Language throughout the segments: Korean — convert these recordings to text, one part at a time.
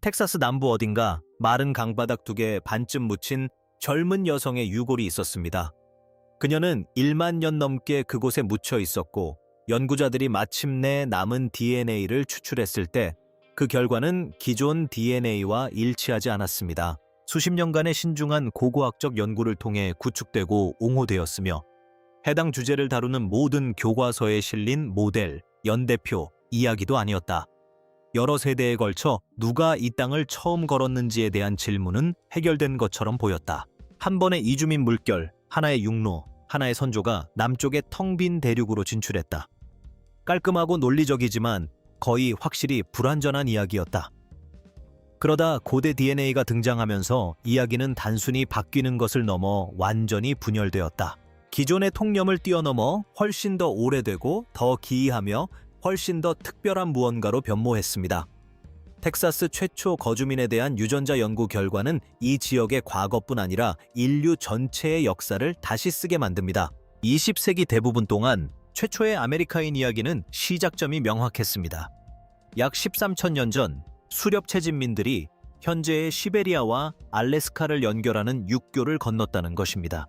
텍사스 남부 어딘가 마른 강바닥 두 개 반쯤 묻힌 젊은 여성의 유골이 있었습니다. 그녀는 1만 년 넘게 그곳에 묻혀 있었고 연구자들이 마침내 남은 DNA를 추출했을 때 그 결과는 기존 DNA와 일치하지 않았습니다. 수십 년간의 신중한 고고학적 연구를 통해 구축되고 옹호되었으며 해당 주제를 다루는 모든 교과서에 실린 모델, 연대표, 이야기도 아니었다. 여러 세대에 걸쳐 누가 이 땅을 처음 걸었는지에 대한 질문은 해결된 것처럼 보였다. 한 번의 이주민 물결, 하나의 육로, 하나의 선조가 남쪽의 텅 빈 대륙으로 진출했다. 깔끔하고 논리적이지만 거의 확실히 불완전한 이야기였다. 그러다 고대 DNA가 등장하면서 이야기는 단순히 바뀌는 것을 넘어 완전히 분열되었다. 기존의 통념을 뛰어넘어 훨씬 더 오래되고 더 기이하며 훨씬 더 특별한 무언가로 변모했습니다. 텍사스 최초 거주민에 대한 유전자 연구 결과는 이 지역의 과거뿐 아니라 인류 전체의 역사를 다시 쓰게 만듭니다. 20세기 대부분 동안 최초의 아메리카인 이야기는 시작점이 명확했습니다. 약 13,000년 전 수렵 채집민들이 현재의 시베리아와 알래스카를 연결하는 육교를 건넜다는 것입니다.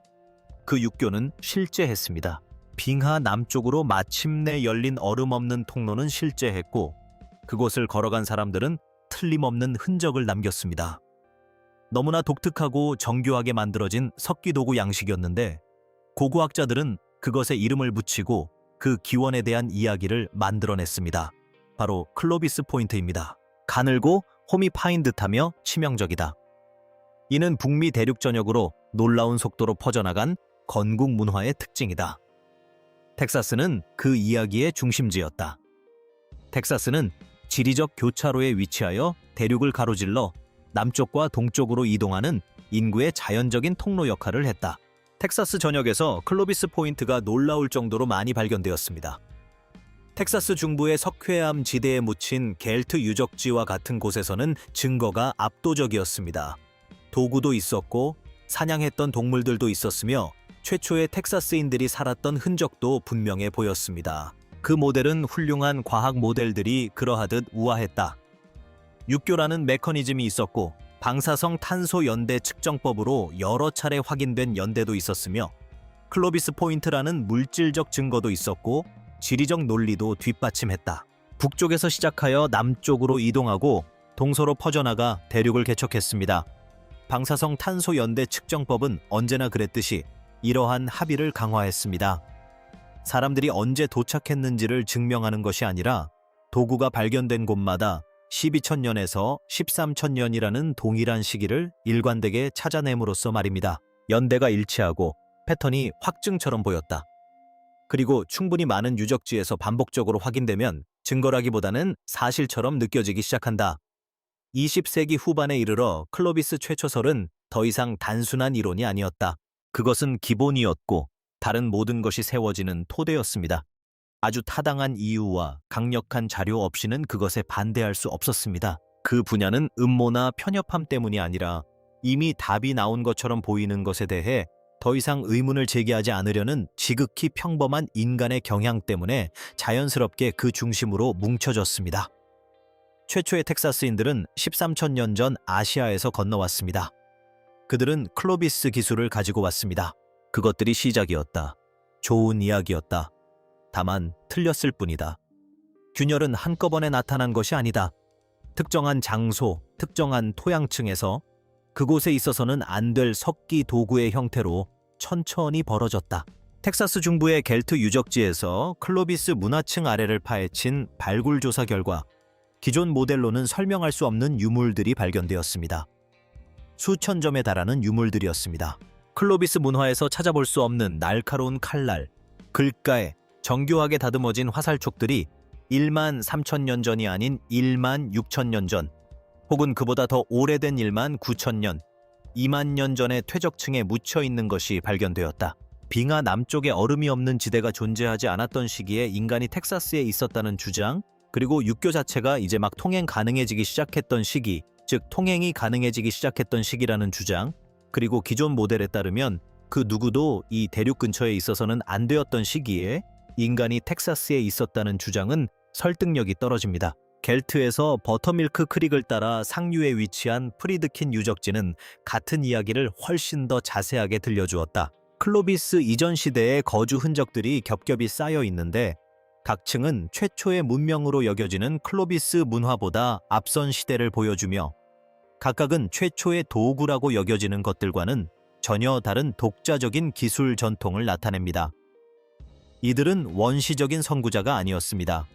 그 육교는 실제했습니다. 빙하 남쪽으로 마침내 열린 얼음 없는 통로는 실제했고 그곳을 걸어간 사람들은 틀림없는 흔적을 남겼습니다. 너무나 독특하고 정교하게 만들어진 석기도구 양식이었는데 고고학자들은 그것에 이름을 붙이고 그 기원에 대한 이야기를 만들어냈습니다. 바로 클로비스 포인트입니다. 가늘고 홈이 파인 듯하며 치명적이다. 이는 북미 대륙 전역으로 놀라운 속도로 퍼져나간 건국 문화의 특징이다. 텍사스는 그 이야기의 중심지였다. 텍사스는 지리적 교차로에 위치하여 대륙을 가로질러 남쪽과 동쪽으로 이동하는 인구의 자연적인 통로 역할을 했다. 텍사스 전역에서 클로비스 포인트가 놀라울 정도로 많이 발견되었습니다. 텍사스 중부의 석회암 지대에 묻힌 겔트 유적지와 같은 곳에서는 증거가 압도적이었습니다. 도구도 있었고 사냥했던 동물들도 있었으며 최초의 텍사스인들이 살았던 흔적도 분명해 보였습니다. 그 모델은 훌륭한 과학 모델들이 그러하듯 우아했다. 육교라는 메커니즘이 있었고 방사성 탄소 연대 측정법으로 여러 차례 확인된 연대도 있었으며 클로비스 포인트라는 물질적 증거도 있었고 지리적 논리도 뒷받침했다. 북쪽에서 시작하여 남쪽으로 이동하고 동서로 퍼져나가 대륙을 개척했습니다. 방사성 탄소 연대 측정법은 언제나 그랬듯이 이러한 합의를 강화했습니다. 사람들이 언제 도착했는지를 증명하는 것이 아니라 도구가 발견된 곳마다 12,000년에서 13,000년이라는 동일한 시기를 일관되게 찾아냄으로써 말입니다. 연대가 일치하고 패턴이 확증처럼 보였다. 그리고 충분히 많은 유적지에서 반복적으로 확인되면 증거라기보다는 사실처럼 느껴지기 시작한다. 20세기 후반에 이르러 클로비스 최초설은 더 이상 단순한 이론이 아니었다. 그것은 기본이었고 다른 모든 것이 세워지는 토대였습니다. 아주 타당한 이유와 강력한 자료 없이는 그것에 반대할 수 없었습니다. 그 분야는 음모나 편협함 때문이 아니라 이미 답이 나온 것처럼 보이는 것에 대해 더 이상 의문을 제기하지 않으려는 지극히 평범한 인간의 경향 때문에 자연스럽게 그 중심으로 뭉쳐졌습니다. 최초의 텍사스인들은 13,000년 전 아시아에서 건너왔습니다. 그들은 클로비스 기술을 가지고 왔습니다. 그것들이 시작이었다. 좋은 이야기였다. 다만 틀렸을 뿐이다. 균열은 한꺼번에 나타난 것이 아니다. 특정한 장소, 특정한 토양층에서 그곳에 있어서는 안 될 석기 도구의 형태로 천천히 벌어졌다. 텍사스 중부의 겔트 유적지에서 클로비스 문화층 아래를 파헤친 발굴 조사 결과 기존 모델로는 설명할 수 없는 유물들이 발견되었습니다. 수천 점에 달하는 유물들이었습니다. 클로비스 문화에서 찾아볼 수 없는 날카로운 칼날, 글가에 정교하게 다듬어진 화살촉들이 1만 3천년 전이 아닌 1만 6천년 전, 혹은 그보다 더 오래된 1만 9천년, 2만 년 전의 퇴적층에 묻혀있는 것이 발견되었다. 빙하 남쪽에 얼음이 없는 지대가 존재하지 않았던 시기에 인간이 텍사스에 있었다는 주장, 그리고 육교 자체가 이제 막 통행 가능해지기 시작했던 시기, 즉 통행이 가능해지기 시작했던 시기라는 주장, 그리고 기존 모델에 따르면 그 누구도 이 대륙 근처에 있어서는 안 되었던 시기에 인간이 텍사스에 있었다는 주장은 설득력이 떨어집니다. 겔트에서 버터밀크 크릭을 따라 상류에 위치한 프리드킨 유적지는 같은 이야기를 훨씬 더 자세하게 들려주었다. 클로비스 이전 시대의 거주 흔적들이 겹겹이 쌓여 있는데 각 층은 최초의 문명으로 여겨지는 클로비스 문화보다 앞선 시대를 보여주며 각각은 최초의 도구라고 여겨지는 것들과는 전혀 다른 독자적인 기술 전통을 나타냅니다. 이들은 원시적인 선구자가 아니었습니다.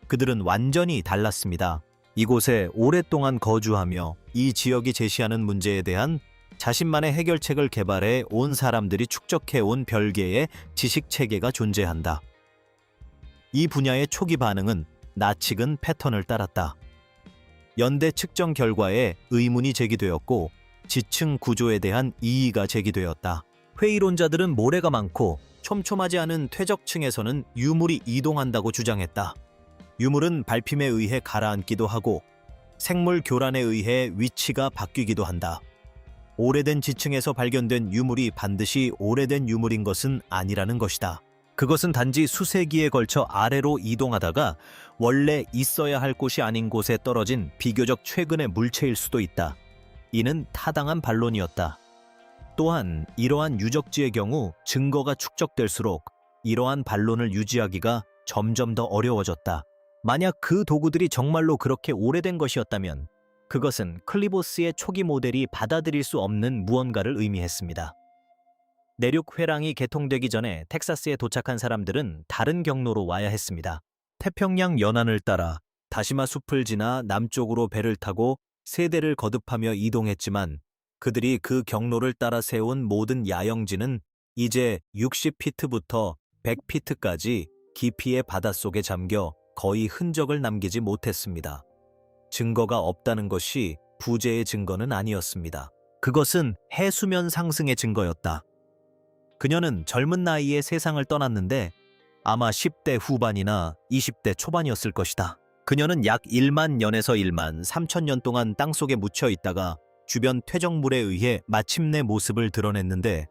그들은 완전히 달랐습니다. 이곳에 오랫동안 거주하며 이 지역이 제시하는 문제에 대한 자신만의 해결책을 개발해 온 사람들이 축적해온 별개의 지식체계가 존재한다. 이 분야의 초기 반응은 나치근 패턴을 따랐다. 연대 측정 결과에 의문이 제기되었고 지층 구조에 대한 이의가 제기되었다. 회의론자들은 모래가 많고 촘촘하지 않은 퇴적층에서는 유물이 이동한다고 주장했다. 유물은 밟힘에 의해 가라앉기도 하고 생물 교란에 의해 위치가 바뀌기도 한다. 오래된 지층에서 발견된 유물이 반드시 오래된 유물인 것은 아니라는 것이다. 그것은 단지 수세기에 걸쳐 아래로 이동하다가 원래 있어야 할 곳이 아닌 곳에 떨어진 비교적 최근의 물체일 수도 있다. 이는 타당한 반론이었다. 또한 이러한 유적지의 경우 증거가 축적될수록 이러한 반론을 유지하기가 점점 더 어려워졌다. 만약 그 도구들이 정말로 그렇게 오래된 것이었다면 그것은 클리보스의 초기 모델이 받아들일 수 없는 무언가를 의미했습니다. 내륙 회랑이 개통되기 전에 텍사스에 도착한 사람들은 다른 경로로 와야 했습니다. 태평양 연안을 따라 다시마 숲을 지나 남쪽으로 배를 타고 세대를 거듭하며 이동했지만 그들이 그 경로를 따라 세운 모든 야영지는 이제 60피트부터 100피트까지 깊이의 바닷속에 잠겨 거의 흔적을 남기지 못했습니다. 증거가 없다는 것이 부재의 증거는 아니었습니다. 그것은 해수면 상승의 증거였다. 그녀는 젊은 나이에 세상을 떠났는데 아마 10대 후반이나 20대 초반이었을 것이다. 그녀는 약 1만 년에서 1만 3천 년 동안 땅속에 묻혀 있다가 주변 퇴적물에 의해 마침내 모습을 드러냈는데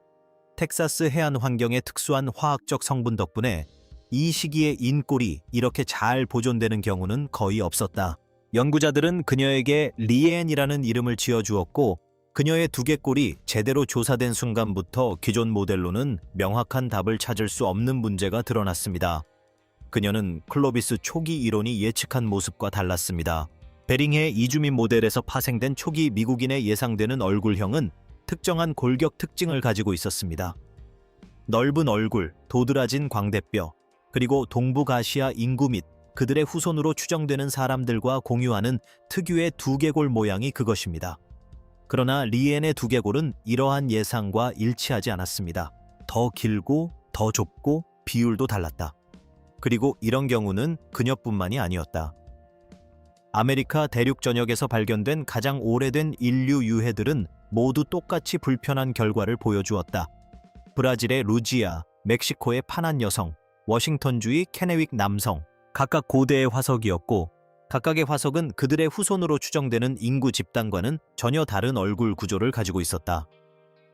텍사스 해안 환경의 특수한 화학적 성분 덕분에 이 시기에 인골이 이렇게 잘 보존되는 경우는 거의 없었다. 연구자들은 그녀에게 리엔이라는 이름을 지어주었고 그녀의 두개골이 제대로 조사된 순간부터 기존 모델로는 명확한 답을 찾을 수 없는 문제가 드러났습니다. 그녀는 클로비스 초기 이론이 예측한 모습과 달랐습니다. 베링해 이주민 모델에서 파생된 초기 미국인의 예상되는 얼굴형은 특정한 골격 특징을 가지고 있었습니다. 넓은 얼굴, 도드라진 광대뼈, 그리고 동북아시아 인구 및 그들의 후손으로 추정되는 사람들과 공유하는 특유의 두개골 모양이 그것입니다. 그러나 리엔의 두개골은 이러한 예상과 일치하지 않았습니다. 더 길고 더 좁고 비율도 달랐다. 그리고 이런 경우는 그녀뿐만이 아니었다. 아메리카 대륙 전역에서 발견된 가장 오래된 인류 유해들은 모두 똑같이 불편한 결과를 보여주었다. 브라질의 루지아, 멕시코의 파난 여성, 워싱턴주의 케네윅 남성, 각각 고대의 화석이었고 각각의 화석은 그들의 후손으로 추정되는 인구 집단과는 전혀 다른 얼굴 구조를 가지고 있었다.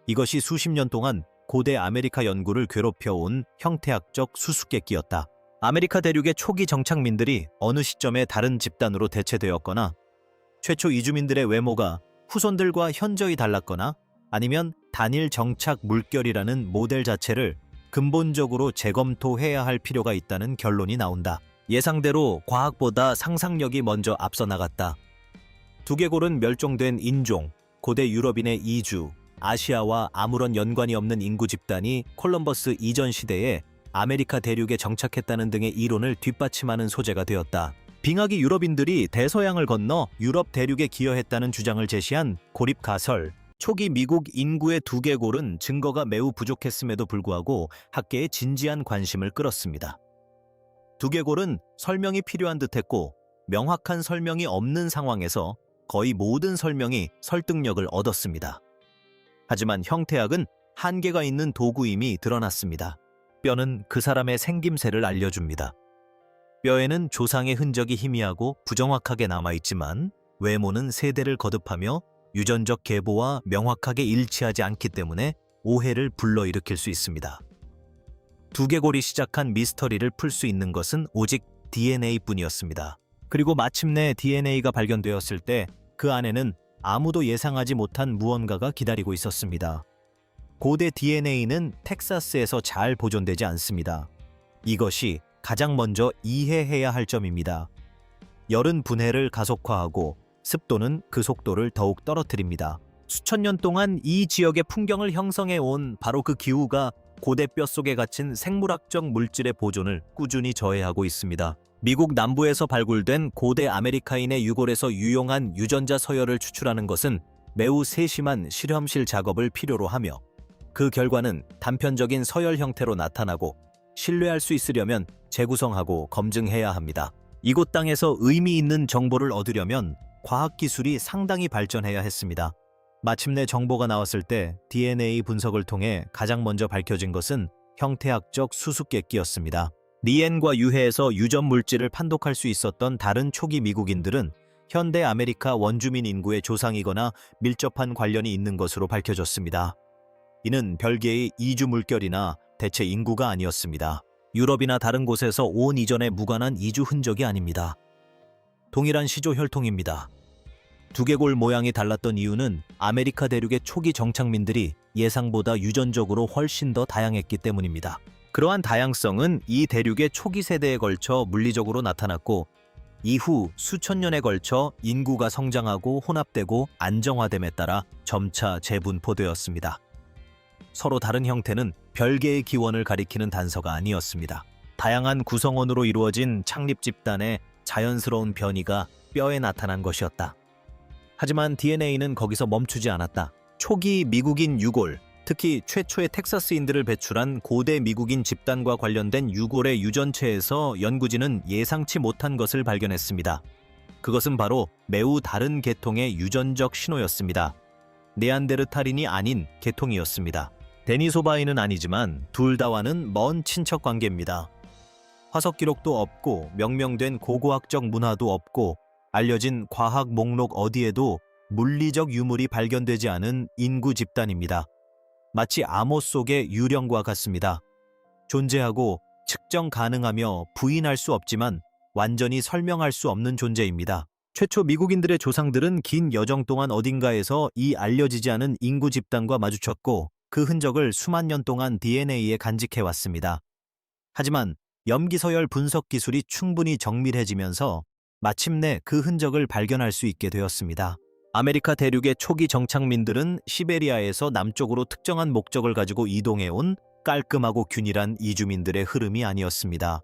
이것이 수십 년 동안 고대 아메리카 연구를 괴롭혀온 형태학적 수수께끼였다. 아메리카 대륙의 초기 정착민들이 어느 시점에 다른 집단으로 대체되었거나 최초 이주민들의 외모가 후손들과 현저히 달랐거나 아니면 단일 정착 물결이라는 모델 자체를 근본적으로 재검토해야 할 필요가 있다는 결론이 나온다. 예상대로 과학보다 상상력이 먼저 앞서 나갔다. 두개골은 멸종된 인종, 고대 유럽인의 이주, 아시아와 아무런 연관이 없는 인구 집단이 콜럼버스 이전 시대에 아메리카 대륙에 정착했다는 등의 이론을 뒷받침하는 소재가 되었다. 빙하기 유럽인들이 대서양을 건너 유럽 대륙에 기여했다는 주장을 제시한 고립가설, 초기 미국 인구의 두개골은 증거가 매우 부족했음에도 불구하고 학계의 진지한 관심을 끌었습니다. 두개골은 설명이 필요한 듯했고 명확한 설명이 없는 상황에서 거의 모든 설명이 설득력을 얻었습니다. 하지만 형태학은 한계가 있는 도구임이 드러났습니다. 뼈는 그 사람의 생김새를 알려줍니다. 뼈에는 조상의 흔적이 희미하고 부정확하게 남아있지만 외모는 세대를 거듭하며 유전적 계보와 명확하게 일치하지 않기 때문에 오해를 불러일으킬 수 있습니다. 두개골이 시작한 미스터리를 풀 수 있는 것은 오직 DNA뿐이었습니다. 그리고 마침내 DNA가 발견되었을 때 그 안에는 아무도 예상하지 못한 무언가가 기다리고 있었습니다. 고대 DNA는 텍사스에서 잘 보존되지 않습니다. 이것이 가장 먼저 이해해야 할 점입니다. 열은 분해를 가속화하고 습도는 그 속도를 더욱 떨어뜨립니다. 수천 년 동안 이 지역의 풍경을 형성해 온 바로 그 기후가 고대 뼈 속에 갇힌 생물학적 물질의 보존을 꾸준히 저해하고 있습니다. 미국 남부에서 발굴된 고대 아메리카인의 유골에서 유용한 유전자 서열을 추출하는 것은 매우 세심한 실험실 작업을 필요로 하며 그 결과는 단편적인 서열 형태로 나타나고 신뢰할 수 있으려면 재구성하고 검증해야 합니다. 이곳 땅에서 의미 있는 정보를 얻으려면 과학기술이 상당히 발전해야 했습니다. 마침내 정보가 나왔을 때 DNA 분석을 통해 가장 먼저 밝혀진 것은 형태학적 수수께끼였습니다. 리엔과 유해에서 유전 물질을 판독할 수 있었던 다른 초기 미국인들은 현대 아메리카 원주민 인구의 조상이거나 밀접한 관련이 있는 것으로 밝혀졌습니다. 이는 별개의 이주 물결이나 대체 인구가 아니었습니다. 유럽이나 다른 곳에서 온 이전에 무관한 이주 흔적이 아닙니다. 동일한 시조 혈통입니다. 두개골 모양이 달랐던 이유는 아메리카 대륙의 초기 정착민들이 예상보다 유전적으로 훨씬 더 다양했기 때문입니다. 그러한 다양성은 이 대륙의 초기 세대에 걸쳐 물리적으로 나타났고 이후 수천 년에 걸쳐 인구가 성장하고 혼합되고 안정화됨에 따라 점차 재분포되었습니다. 서로 다른 형태는 별개의 기원을 가리키는 단서가 아니었습니다. 다양한 구성원으로 이루어진 창립 집단의 자연스러운 변이가 뼈에 나타난 것이었다. 하지만 DNA는 거기서 멈추지 않았다. 초기 미국인 유골, 특히 최초의 텍사스인들을 배출한 고대 미국인 집단과 관련된 유골의 유전체에서 연구진은 예상치 못한 것을 발견했습니다. 그것은 바로 매우 다른 계통의 유전적 신호였습니다. 네안데르탈인이 아닌 계통이었습니다. 데니소바인은 아니지만 둘 다와는 먼 친척 관계입니다. 화석 기록도 없고 명명된 고고학적 문화도 없고 알려진 과학 목록 어디에도 물리적 유물이 발견되지 않은 인구 집단입니다. 마치 암호 속의 유령과 같습니다. 존재하고 측정 가능하며 부인할 수 없지만 완전히 설명할 수 없는 존재입니다. 최초 미국인들의 조상들은 긴 여정 동안 어딘가에서 이 알려지지 않은 인구 집단과 마주쳤고 그 흔적을 수만 년 동안 DNA에 간직해왔습니다. 하지만 염기서열 분석 기술이 충분히 정밀해지면서 마침내 그 흔적을 발견할 수 있게 되었습니다. 아메리카 대륙의 초기 정착민들은 시베리아에서 남쪽으로 특정한 목적을 가지고 이동해온 깔끔하고 균일한 이주민들의 흐름이 아니었습니다.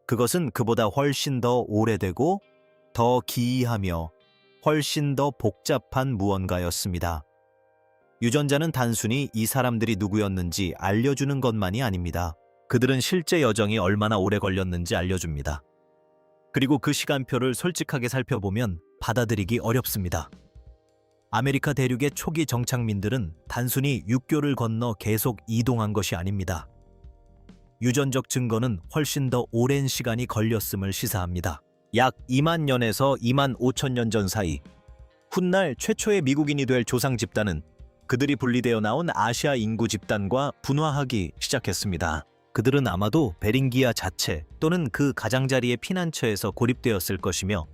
그것은 그보다 훨씬 더 오래되고 더 기이하며 훨씬 더 복잡한 무언가였습니다. 유전자는 단순히 이 사람들이 누구였는지 알려주는 것만이 아닙니다. 그들은 실제 여정이 얼마나 오래 걸렸는지 알려줍니다. 그리고 그 시간표를 솔직하게 살펴보면 받아들이기 어렵습니다. 아메리카 대륙의 초기 정착민들은 단순히 육교를 건너 계속 이동한 것이 아닙니다. 유전적 증거는 훨씬 더 오랜 시간이 걸렸음을 시사합니다. 약 2만 년에서 2만 5천 년 전 사이 훗날 최초의 미국인이 될 조상 집단은 그들이 분리되어 나온 아시아 인구 집단과 분화하기 시작했습니다. 그들은 아마도 베링기아 자체 또는 그 가장자리의 피난처에서 고립되었을 것이며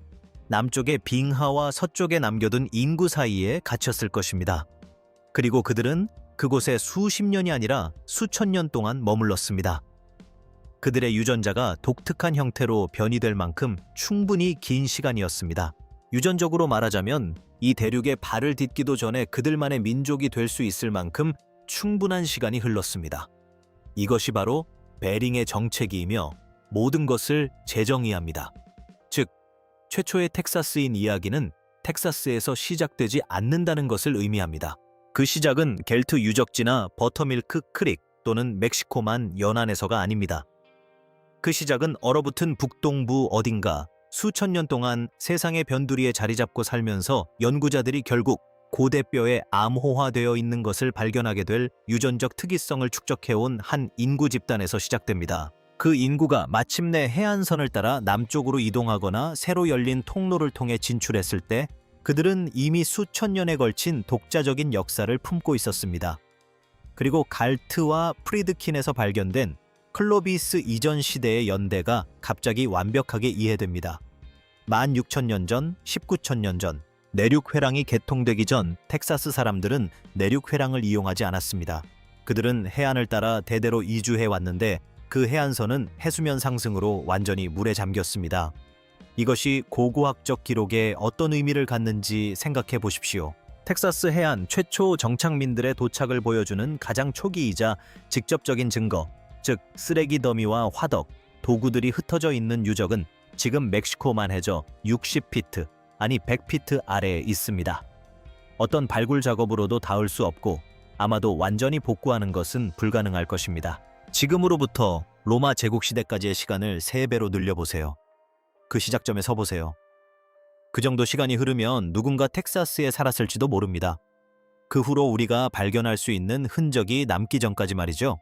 남쪽의 빙하와 서쪽에 남겨둔 인구 사이에 갇혔을 것입니다. 그리고 그들은 그곳에 수십 년이 아니라 수천 년 동안 머물렀습니다. 그들의 유전자가 독특한 형태로 변이될 만큼 충분히 긴 시간이었습니다. 유전적으로 말하자면 이 대륙에 발을 딛기도 전에 그들만의 민족이 될 수 있을 만큼 충분한 시간이 흘렀습니다. 이것이 바로 베링의 정체기이며 모든 것을 재정의합니다. 즉, 최초의 텍사스인 이야기는 텍사스에서 시작되지 않는다는 것을 의미합니다. 그 시작은 겔트 유적지나 버터밀크 크릭 또는 멕시코만 연안에서가 아닙니다. 그 시작은 얼어붙은 북동부 어딘가 수천 년 동안 세상의 변두리에 자리 잡고 살면서 연구자들이 결국 고대뼈에 암호화되어 있는 것을 발견하게 될 유전적 특이성을 축적해온 한 인구 집단에서 시작됩니다. 그 인구가 마침내 해안선을 따라 남쪽으로 이동하거나 새로 열린 통로를 통해 진출했을 때 그들은 이미 수천 년에 걸친 독자적인 역사를 품고 있었습니다. 그리고 갈트와 프리드킨에서 발견된 클로비스 이전 시대의 연대가 갑자기 완벽하게 이해됩니다. 16,000년 전, 19,000년 전, 내륙 회랑이 개통되기 전 텍사스 사람들은 내륙 회랑을 이용하지 않았습니다. 그들은 해안을 따라 대대로 이주해 왔는데 그 해안선은 해수면 상승으로 완전히 물에 잠겼습니다. 이것이 고고학적 기록에 어떤 의미를 갖는지 생각해 보십시오. 텍사스 해안 최초 정착민들의 도착을 보여주는 가장 초기이자 직접적인 증거, 즉 쓰레기 더미와 화덕, 도구들이 흩어져 있는 유적은 지금 멕시코만 해저 60피트, 아니 100피트 아래에 있습니다. 어떤 발굴 작업으로도 닿을 수 없고 아마도 완전히 복구하는 것은 불가능할 것입니다. 지금으로부터 로마 제국시대까지의 시간을 3배로 늘려보세요. 그 시작점에 서보세요. 그 정도 시간이 흐르면 누군가 텍사스에 살았을지도 모릅니다. 그 후로 우리가 발견할 수 있는 흔적이 남기 전까지 말이죠.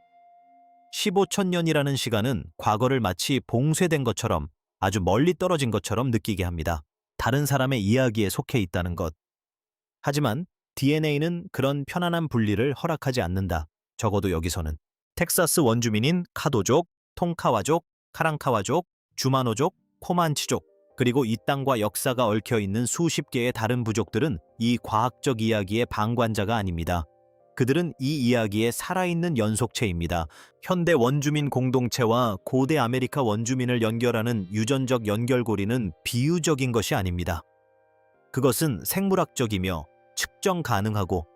15,000년이라는 시간은 과거를 마치 봉쇄된 것처럼 아주 멀리 떨어진 것처럼 느끼게 합니다. 다른 사람의 이야기에 속해 있다는 것. 하지만 DNA는 그런 편안한 분리를 허락하지 않는다. 적어도 여기서는. 텍사스 원주민인 카도족, 통카와족, 카랑카와족, 주마노족, 코만치족, 그리고 이 땅과 역사가 얽혀있는 수십 개의 다른 부족들은 이 과학적 이야기의 방관자가 아닙니다. 그들은 이 이야기의 살아있는 연속체입니다. 현대 원주민 공동체와 고대 아메리카 원주민을 연결하는 유전적 연결고리는 비유적인 것이 아닙니다. 그것은 생물학적이며 측정 가능하고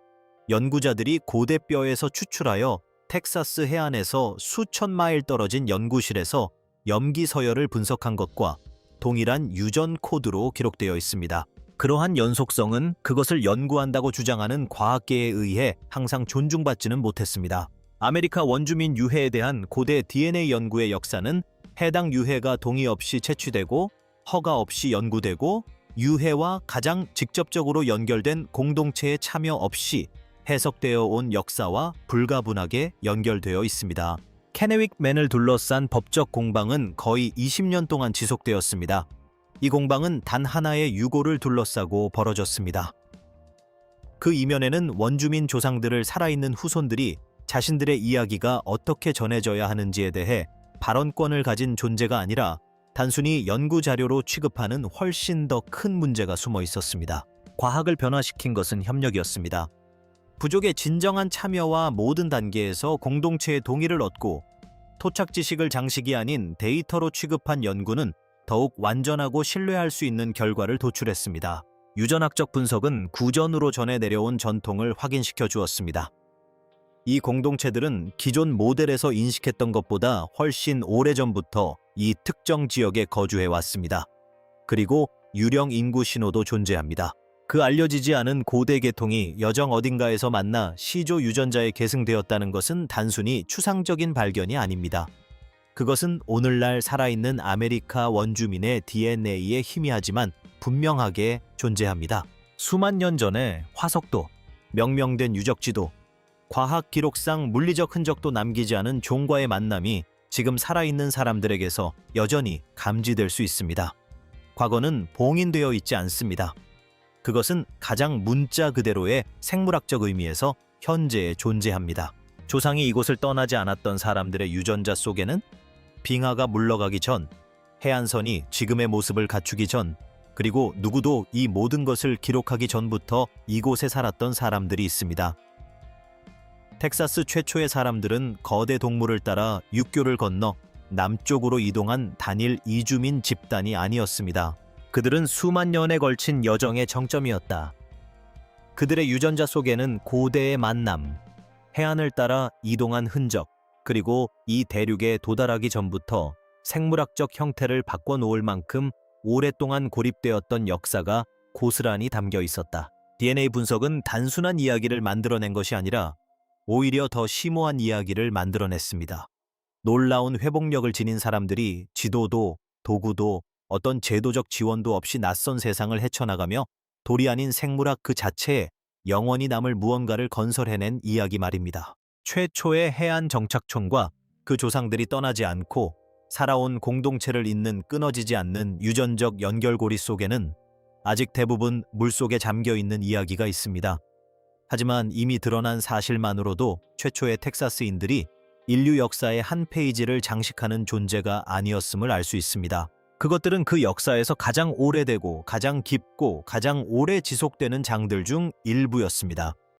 연구자들이 고대 뼈에서 추출하여 텍사스 해안에서 수천 마일 떨어진 연구실에서 염기 서열을 분석한 것과 동일한 유전 코드로 기록되어 있습니다. 그러한 연속성은 그것을 연구한다고 주장하는 과학계에 의해 항상 존중받지는 못했습니다. 아메리카 원주민 유해에 대한 고대 DNA 연구의 역사는 해당 유해가 동의 없이 채취되고 허가 없이 연구되고 유해와 가장 직접적으로 연결된 공동체의 참여 없이 해석되어 온 역사와 불가분하게 연결되어 있습니다. 케네윅맨을 둘러싼 법적 공방은 거의 20년 동안 지속되었습니다. 이 공방은 단 하나의 유고를 둘러싸고 벌어졌습니다. 그 이면에는 원주민 조상들을 살아있는 후손들이 자신들의 이야기가 어떻게 전해져야 하는지에 대해 발언권을 가진 존재가 아니라 단순히 연구 자료로 취급하는 훨씬 더 큰 문제가 숨어 있었습니다. 과학을 변화시킨 것은 협력이었습니다. 부족의 진정한 참여와 모든 단계에서 공동체의 동의를 얻고 토착 지식을 장식이 아닌 데이터로 취급한 연구는 더욱 완전하고 신뢰할 수 있는 결과를 도출했습니다. 유전학적 분석은 구전으로 전해 내려온 전통을 확인시켜 주었습니다. 이 공동체들은 기존 모델에서 인식했던 것보다 훨씬 오래전부터 이 특정 지역에 거주해 왔습니다. 그리고 유령 인구 신호도 존재합니다. 그 알려지지 않은 고대 계통이 여정 어딘가에서 만나 시조 유전자에 계승되었다는 것은 단순히 추상적인 발견이 아닙니다. 그것은 오늘날 살아있는 아메리카 원주민의 DNA에 희미하지만 분명하게 존재합니다. 수만 년 전에 화석도, 명명된 유적지도, 과학 기록상 물리적 흔적도 남기지 않은 종과의 만남이 지금 살아있는 사람들에게서 여전히 감지될 수 있습니다. 과거는 봉인되어 있지 않습니다. 그것은 가장 문자 그대로의 생물학적 의미에서 현재에 존재합니다. 조상이 이곳을 떠나지 않았던 사람들의 유전자 속에는 빙하가 물러가기 전, 해안선이 지금의 모습을 갖추기 전, 그리고 누구도 이 모든 것을 기록하기 전부터 이곳에 살았던 사람들이 있습니다. 텍사스 최초의 사람들은 거대 동물을 따라 육교를 건너 남쪽으로 이동한 단일 이주민 집단이 아니었습니다. 그들은 수만 년에 걸친 여정의 정점이었다. 그들의 유전자 속에는 고대의 만남, 해안을 따라 이동한 흔적, 그리고 이 대륙에 도달하기 전부터 생물학적 형태를 바꿔놓을 만큼 오랫동안 고립되었던 역사가 고스란히 담겨 있었다. DNA 분석은 단순한 이야기를 만들어낸 것이 아니라 오히려 더 심오한 이야기를 만들어냈습니다. 놀라운 회복력을 지닌 사람들이 지도도 도구도 어떤 제도적 지원도 없이 낯선 세상을 헤쳐나가며 돌이 아닌 생물학 그 자체에 영원히 남을 무언가를 건설해낸 이야기 말입니다. 최초의 해안 정착촌과 그 조상들이 떠나지 않고 살아온 공동체를 잇는 끊어지지 않는 유전적 연결고리 속에는 아직 대부분 물속에 잠겨있는 이야기가 있습니다. 하지만 이미 드러난 사실만으로도 최초의 텍사스인들이 인류 역사의 한 페이지를 장식하는 존재가 아니었음을 알 수 있습니다. 그것들은 그 역사에서 가장 오래되고 가장 깊고 가장 오래 지속되는 장들 중 일부였습니다.